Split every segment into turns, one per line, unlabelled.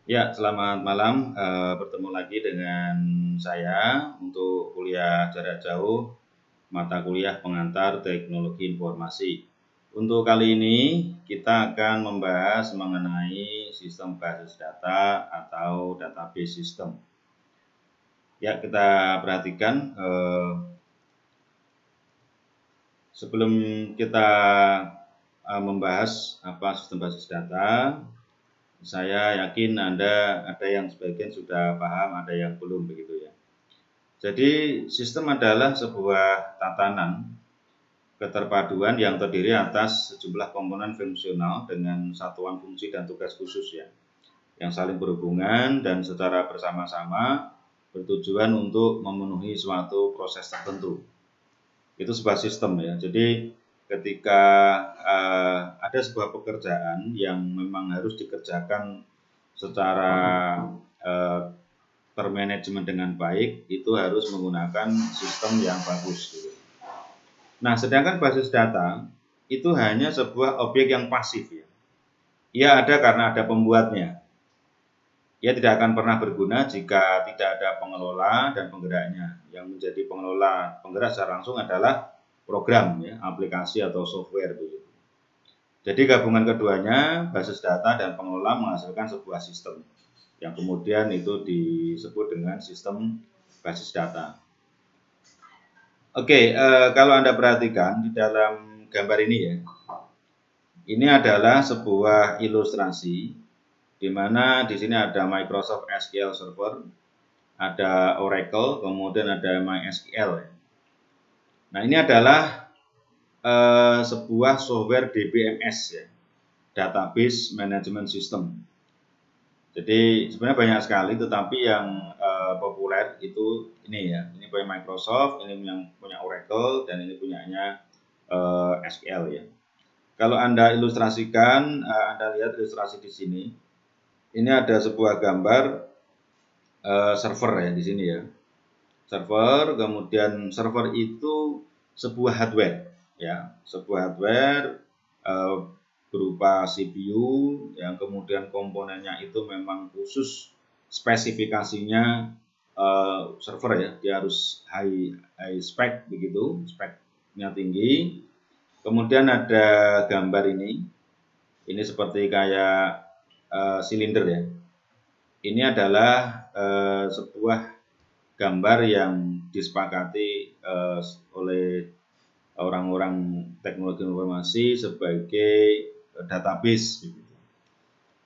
Ya, selamat malam. Bertemu lagi dengan saya untuk kuliah jarak jauh, mata kuliah pengantar teknologi informasi. Untuk kali ini, kita akan membahas mengenai sistem basis data atau database system. Ya, kita perhatikan sebelum kita membahas apa sistem basis data, saya yakin ada yang sebagian sudah paham, ada yang belum begitu ya. Jadi sistem adalah sebuah tatanan keterpaduan yang terdiri atas sejumlah komponen fungsional dengan satuan fungsi dan tugas khusus ya, yang saling berhubungan dan secara bersama-sama bertujuan untuk memenuhi suatu proses tertentu. Itu sebuah sistem ya. Jadi ketika ada sebuah pekerjaan yang memang harus dikerjakan secara termanajemen dengan baik, itu harus menggunakan sistem yang bagus gitu. Nah, sedangkan basis data itu hanya sebuah objek yang pasif ya. Ia ada karena ada pembuatnya. Ia tidak akan pernah berguna jika tidak ada pengelola dan penggeraknya. Yang menjadi pengelola penggerak secara langsung adalah program ya, aplikasi atau software begitu. Jadi gabungan keduanya, basis data dan pengelola menghasilkan sebuah sistem yang kemudian itu disebut dengan sistem basis data. Oke, kalau Anda perhatikan di dalam gambar ini ya, ini adalah sebuah ilustrasi di mana di sini ada Microsoft SQL Server, ada Oracle, kemudian ada MySQL. Nah, ini adalah sebuah software DBMS ya, Database Management System. Jadi sebenarnya banyak sekali, tetapi yang populer itu ini ya, ini punya Microsoft, ini yang punya Oracle, dan ini punyanya SQL ya. Kalau Anda ilustrasikan, Anda lihat ilustrasi di sini, ini ada sebuah gambar server ya di sini ya. Server, kemudian server itu sebuah hardware ya, sebuah hardware berupa CPU yang kemudian komponennya itu memang khusus spesifikasinya server ya, dia harus high spec begitu, speknya tinggi. Kemudian ada gambar ini seperti kayak silinder ya. Ini adalah sebuah gambar yang disepakati oleh orang-orang teknologi informasi sebagai database.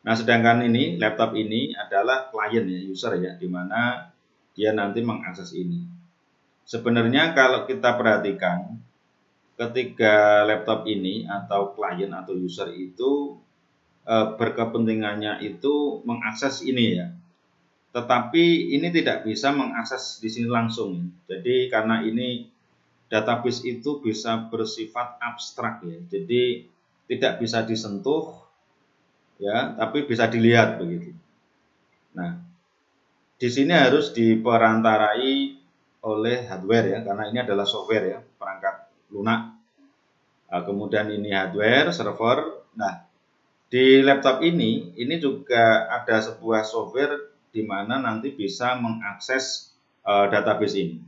Nah, sedangkan ini laptop ini adalah klien ya, user ya, di mana dia nanti mengakses ini. Sebenarnya kalau kita perhatikan, ketika laptop ini atau klien atau user itu berkepentingannya itu mengakses ini ya. Tetapi ini tidak bisa mengakses di sini langsung. Jadi karena ini database itu bisa bersifat abstrak ya. Jadi tidak bisa disentuh ya, tapi bisa dilihat begitu. Nah, di sini harus diperantarai oleh hardware ya, karena ini adalah software ya, perangkat lunak. Nah, kemudian ini hardware, server. Nah, di laptop ini juga ada sebuah software di mana nanti bisa mengakses database ini.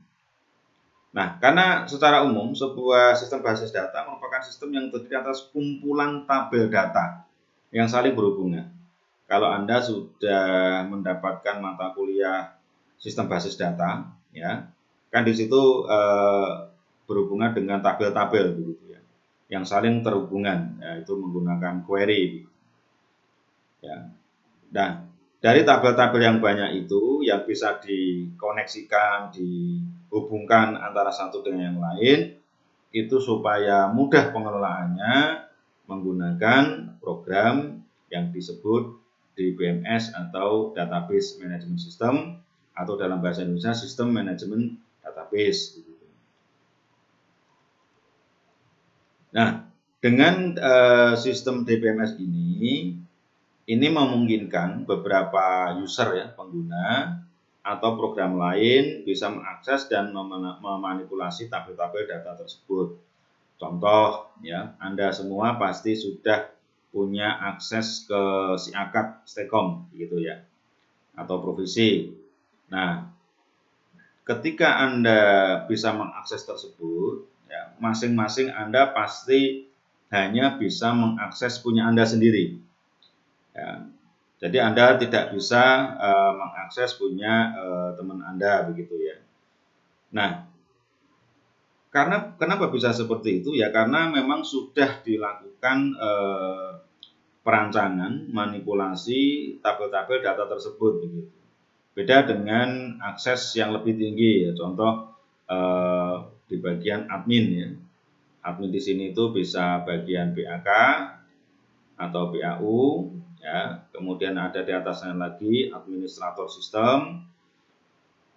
Nah, karena secara umum sebuah sistem basis data merupakan sistem yang terdiri atas kumpulan tabel data yang saling berhubungan. Kalau Anda sudah mendapatkan mata kuliah sistem basis data, ya, kan di situ berhubungan dengan tabel-tabel begitu ya, yang saling terhubungan, yaitu menggunakan query. Ya. Nah, dari tabel-tabel yang banyak itu yang bisa dikoneksikan, dihubungkan antara satu dengan yang lain, itu supaya mudah pengelolaannya menggunakan program yang disebut DBMS atau Database Management System, atau dalam bahasa Indonesia Sistem Manajemen Database. Nah, dengan sistem DBMS ini memungkinkan beberapa user ya, pengguna atau program lain bisa mengakses dan memanipulasi tabel-tabel data tersebut. Contoh ya, Anda semua pasti sudah punya akses ke SIACAT Stekom gitu ya. atau provisi. Nah, ketika Anda bisa mengakses tersebut, ya, masing-masing Anda pasti hanya bisa mengakses punya Anda sendiri. Ya, jadi Anda tidak bisa mengakses punya teman Anda begitu ya. Nah, karena kenapa bisa seperti itu ya? Karena memang sudah dilakukan perancangan, manipulasi tabel-tabel data tersebut begitu. Beda dengan akses yang lebih tinggi ya. Contoh di bagian admin ya. Admin di sini itu bisa bagian BAK atau BAU ya. Kemudian ada di atasnya lagi administrator sistem.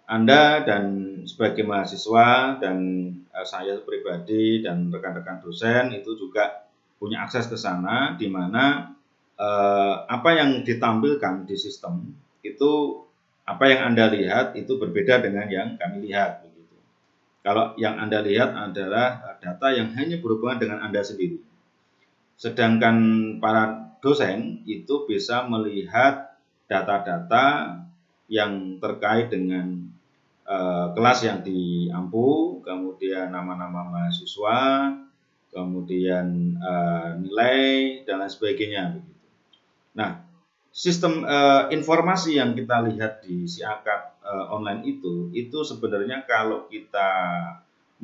Anda dan sebagai mahasiswa dan saya pribadi dan rekan-rekan dosen itu juga punya akses ke sana, di mana apa yang ditampilkan di sistem itu, apa yang Anda lihat itu berbeda dengan yang kami lihat begitu. Kalau yang Anda lihat adalah data yang hanya berhubungan dengan Anda sendiri. Sedangkan para dosen itu bisa melihat data-data yang terkait dengan kelas yang diampu, kemudian nama-nama mahasiswa, kemudian nilai dan lain sebagainya. Nah, sistem informasi yang kita lihat di SIAKAD online itu sebenarnya kalau kita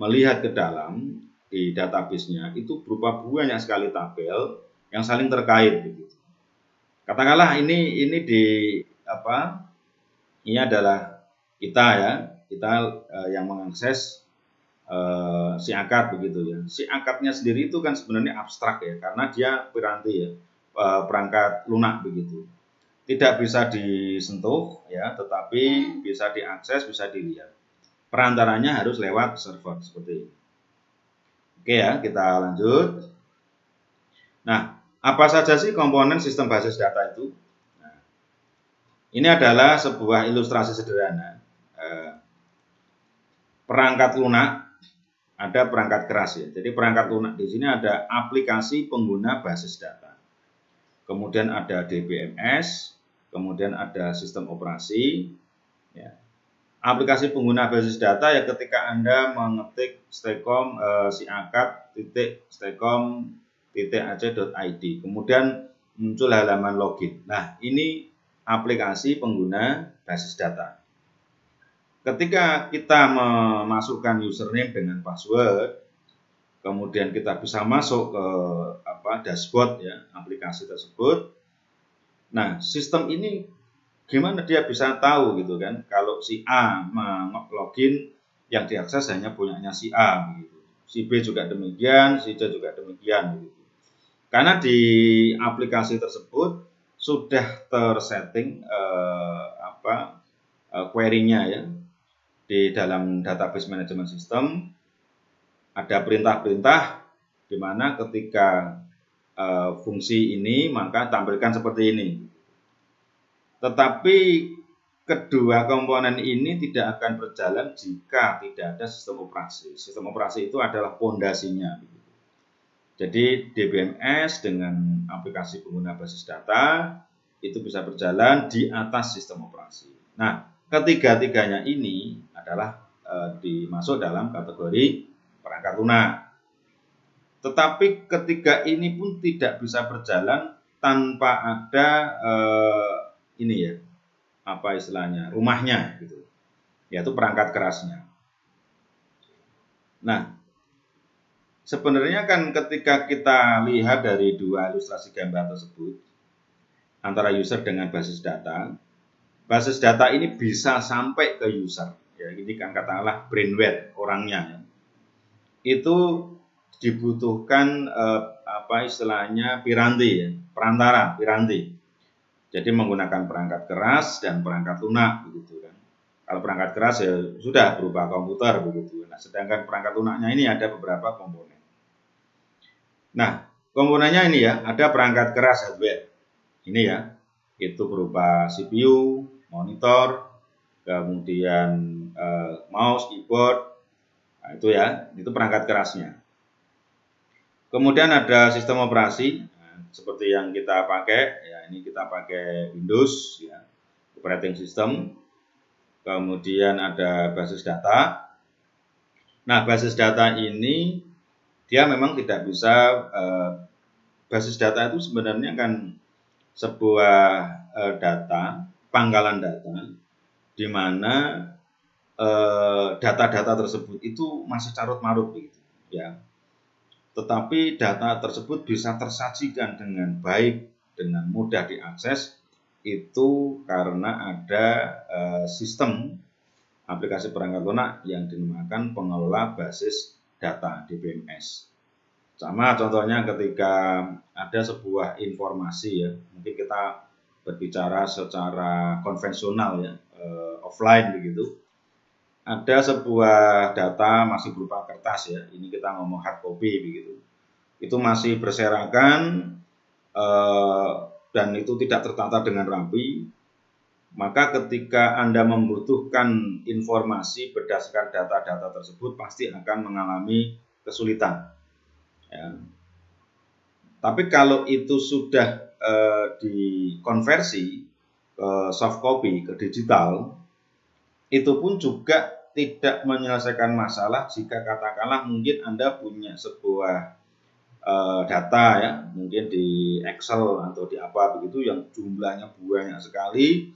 melihat ke dalam di database-nya itu berupa banyak sekali tabel yang saling terkait begitu. Katakanlah ini di apa? Ini adalah kita ya, kita yang mengakses SIAKAD begitu ya. SIAKAD-nya sendiri itu kan sebenarnya abstrak ya, karena dia piranti ya, perangkat lunak begitu. Tidak bisa disentuh ya, tetapi bisa diakses, bisa dilihat. Perantaranya harus lewat server seperti ini. Oke ya, kita lanjut. Nah, apa saja sih komponen sistem basis data itu? Nah, ini adalah sebuah ilustrasi sederhana. Perangkat lunak, ada perangkat keras ya. Jadi perangkat lunak di sini ada aplikasi pengguna basis data. Kemudian ada DBMS, kemudian ada sistem operasi. Ya. Aplikasi pengguna basis data ya ketika Anda mengetik stekom siakat.stekom.ac.id, kemudian muncul halaman login. Nah, ini aplikasi pengguna basis data. Ketika kita memasukkan username dengan password, kemudian kita bisa masuk ke dashboard ya aplikasi tersebut. Nah, sistem ini gimana dia bisa tahu gitu kan kalau si A login yang diakses hanya punyanya si A begitu. Si B juga demikian, si C juga demikian begitu. Karena di aplikasi tersebut sudah tersetting query-nya ya. Di dalam database management system ada perintah-perintah di mana ketika fungsi ini maka tampilkan seperti ini. Tetapi kedua komponen ini tidak akan berjalan jika tidak ada sistem operasi. Sistem operasi itu adalah pondasinya. Jadi DBMS dengan aplikasi pengguna basis data itu bisa berjalan di atas sistem operasi. Nah, ketiga-tiganya ini adalah dimasuk dalam kategori perangkat lunak. Tetapi ketiga ini pun tidak bisa berjalan tanpa ada ini ya, apa istilahnya, rumahnya gitu, yaitu perangkat kerasnya. Nah, sebenarnya kan ketika kita lihat dari dua ilustrasi gambar tersebut, antara user dengan basis data ini bisa sampai ke user. Ya, ini kan katakanlah brainware orangnya. Ya. Itu dibutuhkan istilahnya piranti ya, perantara piranti. Jadi menggunakan perangkat keras dan perangkat lunak begitu kan. Kalau perangkat keras ya sudah berupa komputer begitu. Nah, sedangkan perangkat lunaknya ini ada beberapa komponen. Nah, komponennya ini ya, ada perangkat keras hardware. Ini ya, itu berupa CPU, monitor, kemudian mouse, keyboard. Nah, itu ya, itu perangkat kerasnya. Kemudian ada sistem operasi, nah, seperti yang kita pakai, ya ini kita pakai Windows, ya. operating system, kemudian ada basis data. Nah, basis data ini dia memang tidak bisa, basis data itu sebenarnya kan sebuah data, pangkalan data, di mana data-data tersebut itu masih carut-marut begitu, ya. Tetapi data tersebut bisa tersajikan dengan baik, dengan mudah diakses, itu karena ada sistem aplikasi perangkat lunak yang dinamakan pengelola basis data DBMS. Sama contohnya ketika ada sebuah informasi, ya, mungkin kita berbicara secara konvensional, ya, offline begitu. Ada sebuah data masih berupa kertas, ya, ini kita ngomong hard copy begitu. Itu masih berserakan dan itu tidak tertata dengan rapi. Maka ketika Anda membutuhkan informasi berdasarkan data-data tersebut pasti akan mengalami kesulitan, ya. Tapi kalau itu sudah dikonversi ke soft copy, ke digital, itu pun juga tidak menyelesaikan masalah jika katakanlah mungkin Anda punya sebuah data, ya, mungkin di Excel atau di apa begitu yang jumlahnya banyak sekali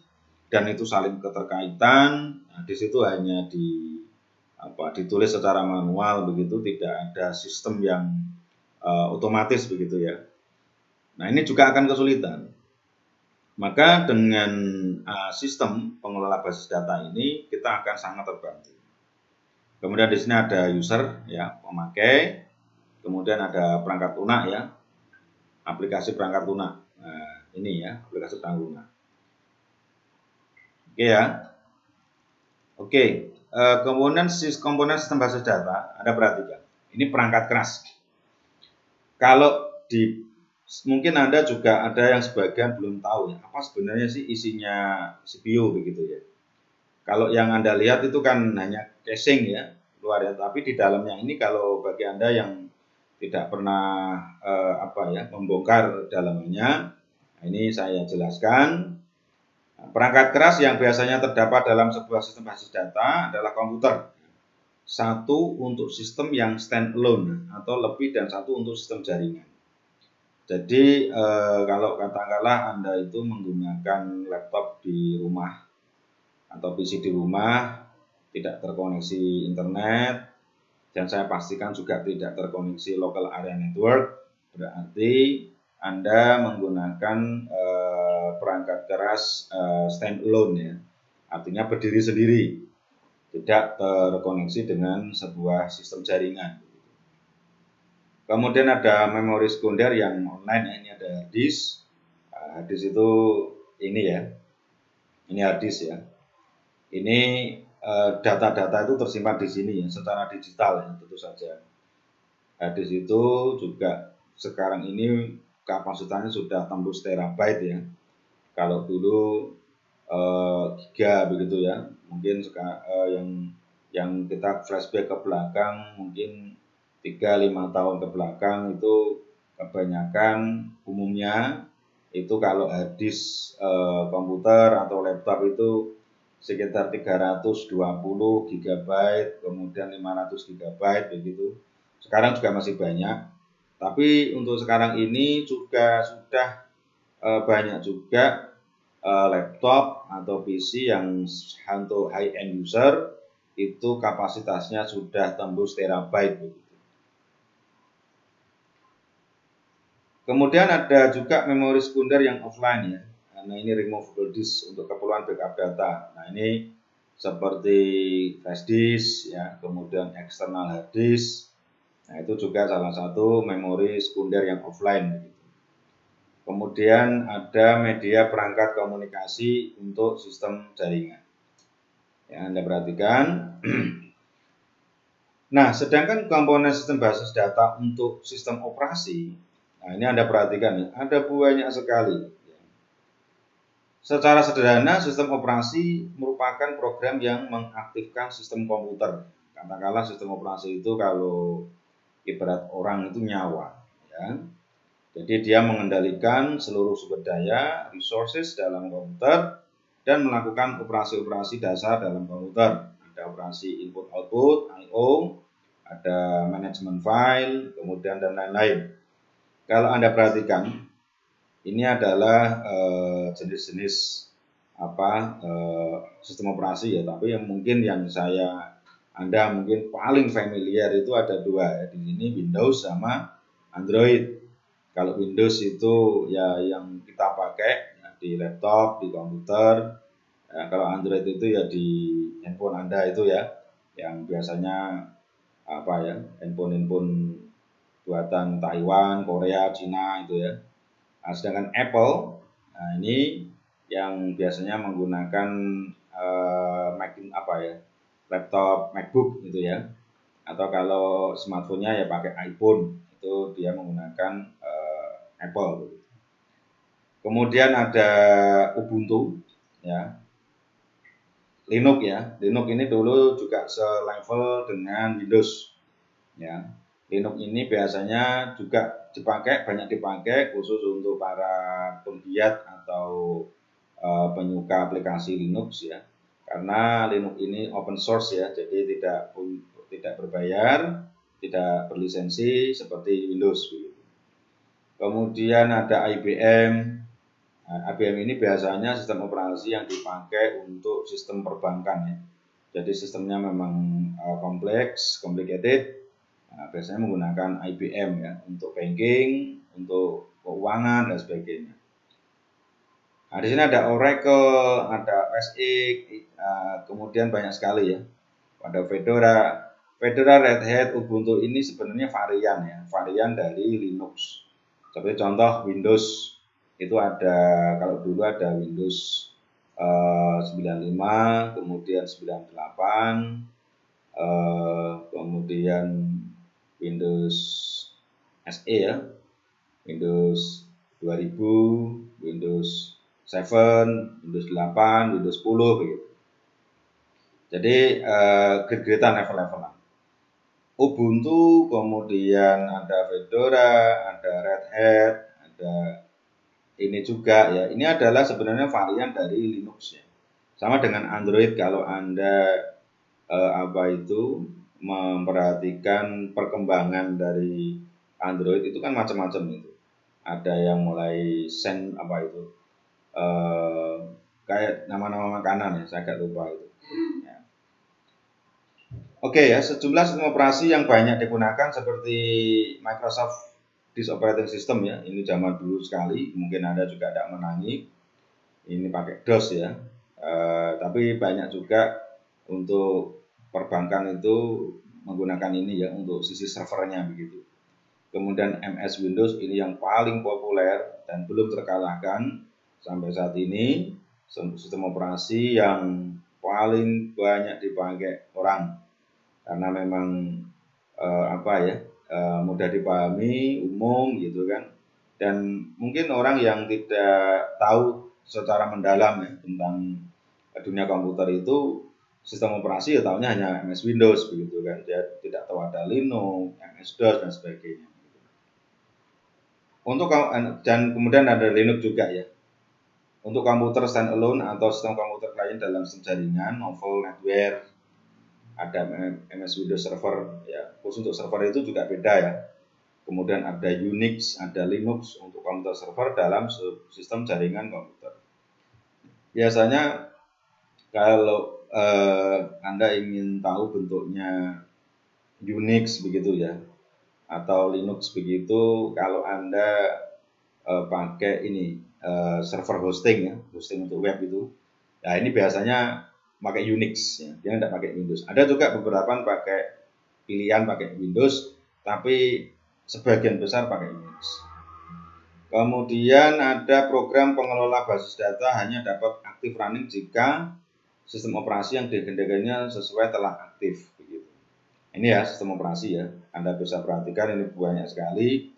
dan itu saling keterkaitan. Nah, di situ hanya ditulis secara manual begitu, tidak ada sistem yang otomatis begitu, ya. Nah, ini juga akan kesulitan. Maka dengan sistem pengelola basis data ini kita akan sangat terbantu. Kemudian di sini ada user, ya, pemakai. Kemudian ada perangkat lunak, ya, aplikasi perangkat lunak. Nah, ini, ya, aplikasi perangkat lunak. Oke, ya. Oke, kemudian komponen sistem basis data, Anda perhatikan. Ini perangkat keras. Kalau mungkin Anda juga ada yang sebagian belum tahu, ya, apa sebenarnya sih isinya CPU begitu, ya. Kalau yang Anda lihat itu kan hanya casing, ya, luar, ya, tapi di dalamnya ini kalau bagi Anda yang tidak pernah membongkar dalamnya, nah, ini saya jelaskan. Perangkat keras yang biasanya terdapat dalam sebuah sistem basis data adalah komputer. Satu untuk sistem yang standalone atau lebih dan satu untuk sistem jaringan. Jadi kalau katakanlah Anda itu menggunakan laptop di rumah atau PC di rumah tidak terkoneksi internet dan saya pastikan juga tidak terkoneksi local area network, berarti Anda menggunakan perangkat keras standalone, ya, artinya berdiri sendiri, tidak terkoneksi dengan sebuah sistem jaringan. Kemudian ada memori sekunder yang online, ya, ini ada hard disk. Hard disk itu ini, ya, ini hard disk, ya. Ini data-data itu tersimpan di sini, ya, secara digital, ya, tentu saja. Hard disk itu juga sekarang ini kapasitasnya sudah tembus terabyte, ya. Kalau dulu giga begitu, ya. Mungkin yang kita flashback ke belakang mungkin 3-5 tahun ke belakang itu kebanyakan umumnya itu kalau hard disk komputer atau laptop itu sekitar 320 GB, kemudian 500 GB begitu. Sekarang juga masih banyak. Tapi untuk sekarang ini juga sudah banyak juga laptop atau PC yang untuk high end user itu kapasitasnya sudah tembus terabyte begitu. Kemudian ada juga memori sekunder yang offline, ya. Nah, ini removable disk untuk keperluan backup data. Nah, ini seperti flash disk, ya, kemudian external hard disk. Nah, itu juga salah satu memori sekunder yang offline begitu. Kemudian ada media perangkat komunikasi untuk sistem jaringan. Ya, Anda perhatikan. Nah, sedangkan komponen sistem basis data untuk sistem operasi, nah, ini Anda perhatikan, ya, ada banyak sekali. Secara sederhana, sistem operasi merupakan program yang mengaktifkan sistem komputer. Katakanlah sistem operasi itu kalau ibarat orang itu nyawa, ya. Jadi dia mengendalikan seluruh sumber daya, resources dalam komputer dan melakukan operasi-operasi dasar dalam komputer. Ada operasi input-output, I/O, ada manajemen file, kemudian dan lain-lain. Kalau Anda perhatikan, ini adalah jenis-jenis sistem operasi ya, tapi yang mungkin Anda mungkin paling familiar itu ada dua ya, di sini Windows sama Android. Kalau Windows itu ya yang kita pakai ya, di laptop, di komputer. Ya, kalau Android itu ya di handphone Anda itu ya, yang biasanya handphone buatan Taiwan, Korea, Cina itu ya. Nah, sedangkan Apple, nah ini yang biasanya menggunakan laptop MacBook gitu ya. Atau kalau smartphone-nya ya pakai iPhone, itu dia menggunakan Apple. Kemudian ada Ubuntu ya. Linux ya. Linux ini dulu juga selevel dengan Windows ya. Linux ini biasanya juga banyak dipakai khusus untuk para penggiat atau penyuka aplikasi Linux ya. Karena Linux ini open source ya, jadi tidak berbayar, tidak berlisensi seperti Windows. Kemudian ada IBM. Nah, IBM ini biasanya sistem operasi yang dipakai untuk sistem perbankan ya. Jadi sistemnya memang kompleks, complicated. Nah, biasanya menggunakan IBM ya untuk banking, untuk keuangan dan sebagainya. Nah, di sini ada Oracle, ada OSX, kemudian banyak sekali ya. Ada Fedora, Red Hat, Ubuntu ini sebenarnya varian dari Linux. Seperti contoh Windows itu ada, kalau dulu ada Windows 95, kemudian 98, kemudian Windows SE ya, Windows 2000, Windows 7, Windows 8, Windows 10 begitu. Jadi grade-gradean level-levelan. Ubuntu, kemudian ada Fedora, ada Red Hat, ada ini juga ya. Ini adalah sebenarnya varian dari Linux ya. Sama dengan Android, kalau Anda memperhatikan perkembangan dari Android itu kan macam-macam itu. Ada yang mulai kayak nama-nama makanan ya, saya agak lupa itu. Ya. Oke ya, sejumlah sistem operasi yang banyak digunakan seperti Microsoft Disk Operating System ya, ini zaman dulu sekali, mungkin Anda juga tidak menangi, ini pakai DOS ya, tapi banyak juga untuk perbankan itu menggunakan ini ya, untuk sisi servernya begitu. Kemudian MS Windows ini yang paling populer dan belum terkalahkan sampai saat ini, sistem operasi yang paling banyak dipakai orang karena memang mudah dipahami, umum gitu kan, dan mungkin orang yang tidak tahu secara mendalam ya tentang dunia komputer itu sistem operasi ya tahunya hanya MS Windows begitu kan, dia tidak tahu ada Linux, MS DOS dan sebagainya. Dan kemudian ada Linux juga ya. Untuk komputer standalone atau sistem komputer lain dalam sistem jaringan, novel, netware, ada MS Windows Server ya. Khusus untuk server itu juga beda ya. Kemudian ada Unix, ada Linux untuk komputer server dalam sistem jaringan komputer. Biasanya kalau Anda ingin tahu bentuknya Unix begitu ya, atau Linux begitu, kalau Anda pakai ini server hosting ya, hosting untuk web itu, nah ini biasanya pakai Unix ya, dia tidak pakai Windows. Ada juga beberapa pilihan pakai Windows, tapi sebagian besar pakai Unix. Kemudian ada program pengelola basis data hanya dapat aktif running jika sistem operasi yang digunakannya sesuai telah aktif begitu. Ini ya sistem operasi ya. Anda bisa perhatikan ini banyak sekali.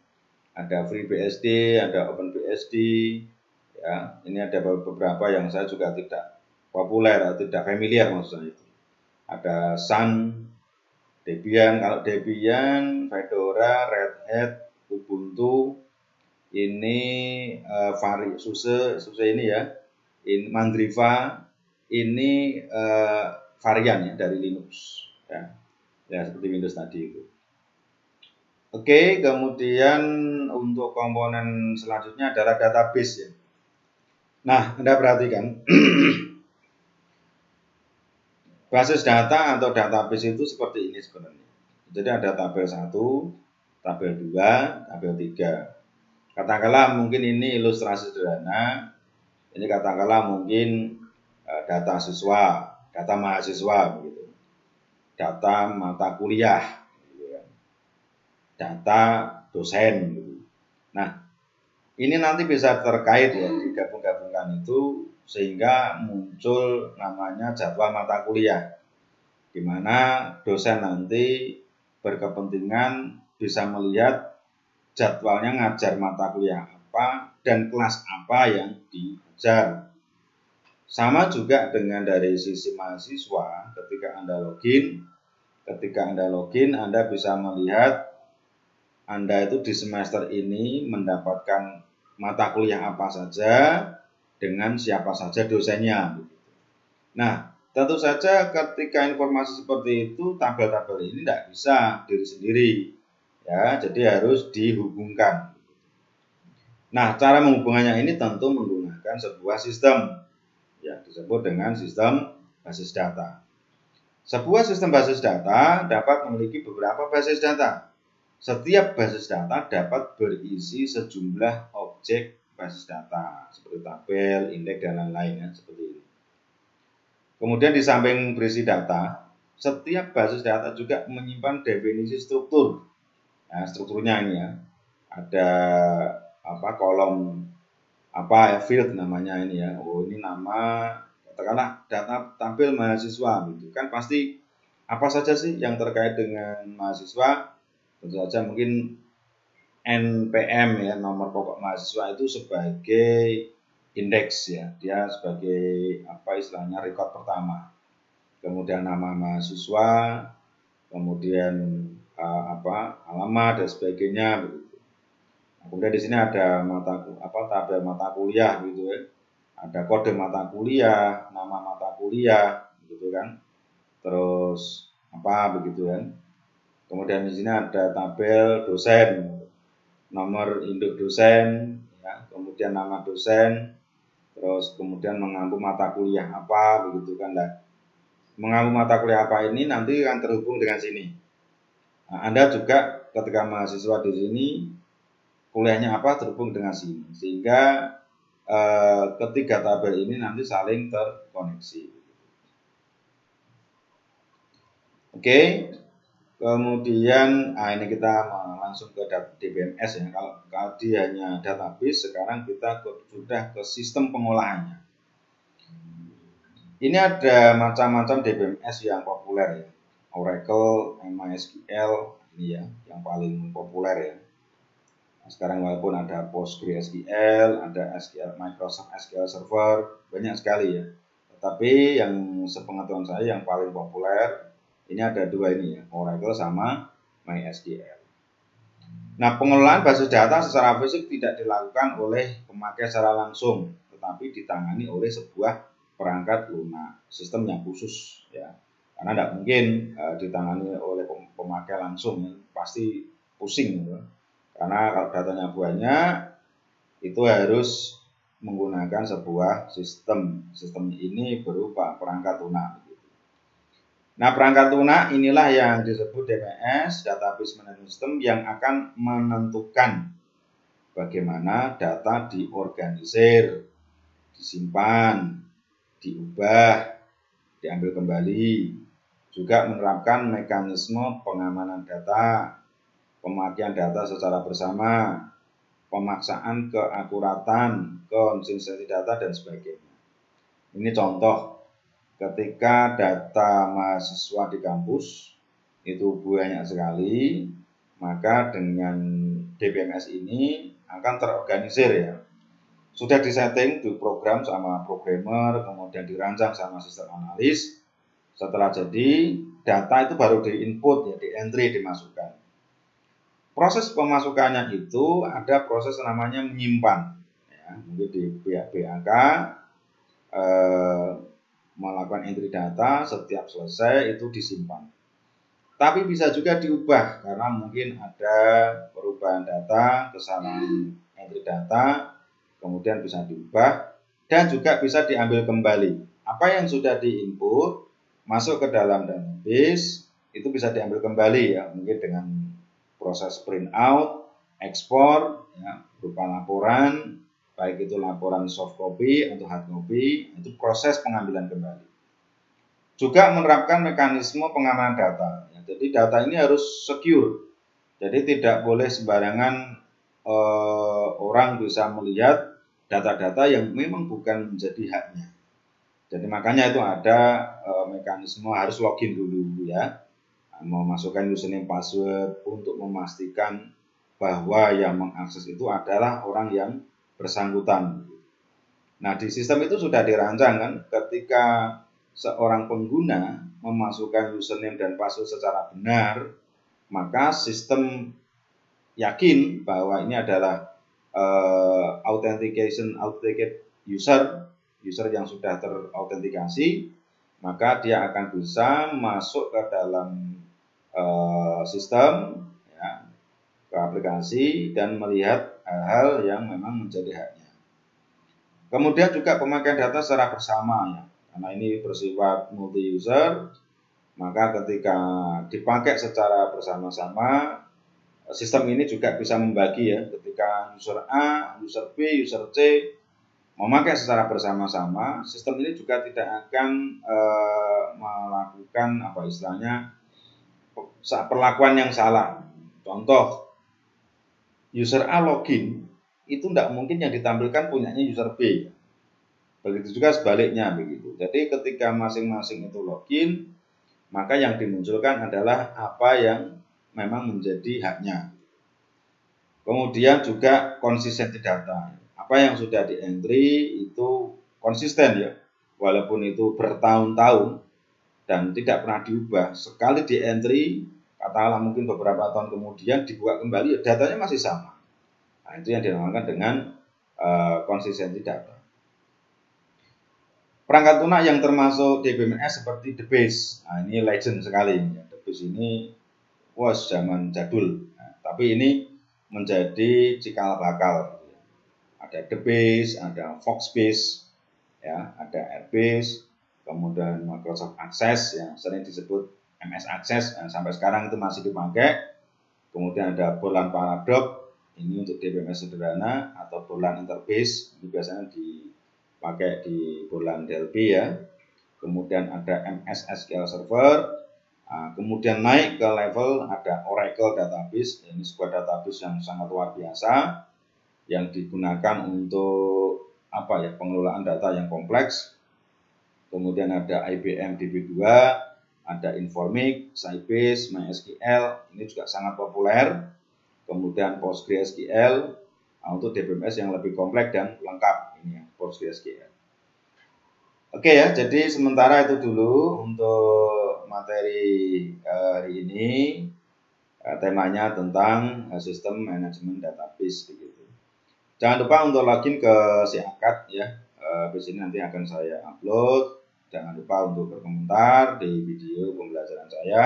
Ada FreeBSD, ada OpenBSD. Ya, ini ada beberapa yang saya juga tidak populer atau tidak familiar maksudnya itu. Ada Sun, Debian. Kalau Debian, Fedora, Red Hat, Ubuntu, ini SUSE ini ya. ini Mandriva, ini varian ya dari Linux ya seperti Windows tadi itu. Oke, kemudian untuk komponen selanjutnya adalah database ya. Nah, Anda perhatikan basis data atau database itu seperti ini sebenarnya. Jadi ada tabel 1, tabel 2, tabel 3. Katakanlah mungkin ini ilustrasi sederhana. Ini katakanlah mungkin data siswa, data mahasiswa begitu. Data mata kuliah, gitu kan. Data dosen gitu. Nah, ini nanti bisa terkait ya, digabung-gabungkan itu sehingga muncul namanya jadwal mata kuliah, di mana dosen nanti berkepentingan bisa melihat jadwalnya ngajar mata kuliah apa dan kelas apa yang diajar. Sama juga dengan dari sisi mahasiswa, ketika Anda login, Anda bisa melihat Anda itu di semester ini mendapatkan mata kuliah apa saja dengan siapa saja dosennya. Nah, tentu saja ketika informasi seperti itu, tabel-tabel ini tidak bisa diri sendiri, ya, jadi harus dihubungkan. Nah, cara menghubungannya ini tentu menggunakan sebuah sistem, ya, disebut dengan sistem basis data. Sebuah sistem basis data dapat memiliki beberapa basis data. Setiap basis data dapat berisi sejumlah objek basis data, seperti tabel, indeks, dan lain-lain, ya, seperti ini. Kemudian di samping berisi data, setiap basis data juga menyimpan definisi struktur. Nah, strukturnya ini ya, ada kolom field namanya ini ya. Oh, ini nama, katakanlah data tampil mahasiswa gitu kan, pasti apa saja sih yang terkait dengan mahasiswa. Tentu saja mungkin NPM ya, nomor pokok mahasiswa itu sebagai indeks ya, dia sebagai istilahnya rekod pertama. Kemudian nama mahasiswa, kemudian alamat dan sebagainya begitu. Kemudian di sini ada tabel mata kuliah gitu ya. Ada kode mata kuliah, nama mata kuliah gitu kan. Terus begitu kan. Kemudian di sini ada tabel dosen, nomor induk dosen ya, kemudian nama dosen, terus kemudian mengampu mata kuliah apa begitu kan. Mengampu mata kuliah apa ini nanti akan terhubung dengan sini. Nah, Anda juga ketika mahasiswa di sini kuliahnya apa terhubung dengan sini, sehingga ketiga tabel ini nanti saling terkoneksi. Oke, kemudian ini kita langsung ke DBMS ya. Kalau tadi hanya database, sekarang kita sudah ke sistem pengolahannya. Ini ada macam-macam DBMS yang populer ya. Oracle, MySQL ini ya yang paling populer ya. Sekarang walaupun ada PostgreSQL, ada SQL, Microsoft SQL Server, banyak sekali ya. Tetapi yang sepengetahuan saya yang paling populer ini ada dua ini ya, Oracle sama MySQL. Nah, pengelolaan basis data secara fisik tidak dilakukan oleh pemakai secara langsung, tetapi ditangani oleh sebuah perangkat lunak, sistem yang khusus ya. Karena tidak mungkin ditangani oleh pemakai langsung, ya. Pasti pusing ya. Karena kalau datanya banyak, itu harus menggunakan sebuah sistem. Sistem ini berupa perangkat lunak. Nah, perangkat lunak inilah yang disebut DMS, Database Management System, yang akan menentukan bagaimana data diorganisir, disimpan, diubah, diambil kembali. Juga menerapkan mekanisme pengamanan data, pemakaian data secara bersama, pemaksaan keakuratan, konsistensi data, dan sebagainya. Ini contoh ketika data mahasiswa di kampus itu banyak sekali, maka dengan DBMS ini akan terorganisir ya. Sudah disetting di program sama programmer, kemudian dirancang sama sistem analis. Setelah jadi, data itu baru di-input ya, di-entry, dimasukkan. Proses pemasukannya itu ada proses namanya menyimpan ya, mungkin di pihak BAK melakukan entry data, setiap selesai itu disimpan. Tapi bisa juga diubah karena mungkin ada perubahan data, kesalahan entry data, kemudian bisa diubah dan juga bisa diambil kembali. Apa yang sudah diinput masuk ke dalam database itu bisa diambil kembali ya, mungkin dengan proses print out, ekspor, ya, berupa laporan, baik itu laporan soft copy atau hard copy, itu proses pengambilan kembali. Juga menerapkan mekanisme pengamanan data. Jadi data ini harus secure. Jadi tidak boleh sembarangan orang bisa melihat data-data yang memang bukan menjadi haknya. Jadi makanya itu ada mekanisme harus login dulu ya. Memasukkan username password untuk memastikan bahwa yang mengakses itu adalah orang yang bersangkutan. Nah, di sistem itu sudah dirancang kan ketika seorang pengguna memasukkan username dan password secara benar, maka sistem yakin bahwa ini adalah authenticate user yang sudah terautentikasi, maka dia akan bisa masuk ke dalam sistem, ya, ke aplikasi dan melihat hal-hal yang memang menjadi haknya. Kemudian juga pemakaian data secara bersama ya. Karena ini bersifat multi user, maka ketika dipakai secara bersama-sama, sistem ini juga bisa membagi ya. Ketika user A, user B, user C memakai secara bersama-sama, sistem ini juga tidak akan melakukan apa istilahnya perlakuan yang salah. Contoh, user A login itu tidak mungkin yang ditampilkan punyanya user B. Begitu juga sebaliknya begitu. Jadi ketika masing-masing itu login, maka yang dimunculkan adalah apa yang memang menjadi haknya. Kemudian juga konsistensi data. Apa yang sudah di-entry itu konsisten ya. Walaupun itu bertahun-tahun dan tidak pernah diubah. Sekali di-entry, katakanlah mungkin beberapa tahun kemudian dibuka kembali, datanya masih sama. Nah, itu yang dinamakan dengan konsistensi data. Perangkat lunak yang termasuk DBMS seperti The Base. Nah, ini legend sekali. The Base ini zaman jadul. Nah, tapi ini menjadi cikal bakal. Ada The Base, ada Foxbase, ya, ada Airbase, kemudian Microsoft Access yang sering disebut MS Access. Nah, sampai sekarang itu masih dipakai. Kemudian ada Borland Paradox, ini untuk DBMS sederhana, atau Borland Interbase, ini biasanya dipakai di Borland Delphi ya. Kemudian ada MS SQL Server, kemudian naik ke level ada Oracle Database, ini sebuah database yang sangat luar biasa, yang digunakan untuk pengelolaan data yang kompleks. Kemudian ada IBM DB2, ada Informix, Sybase, MySQL, ini juga sangat populer. Kemudian PostgreSQL untuk DBMS yang lebih kompleks dan lengkap, ini ya, PostgreSQL. Oke ya, jadi sementara itu dulu untuk materi hari ini. Temanya tentang sistem manajemen database begitu. Jangan lupa untuk login ke SIAKAD ya. Habis ini nanti akan saya upload. Jangan lupa untuk berkomentar di video pembelajaran saya.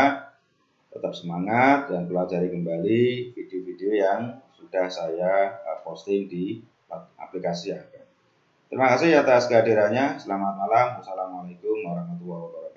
Tetap semangat dan pelajari kembali video-video yang sudah saya posting di aplikasi SIAKAD. Terima kasih atas kehadirannya. Selamat malam. Wassalamualaikum warahmatullahi wabarakatuh.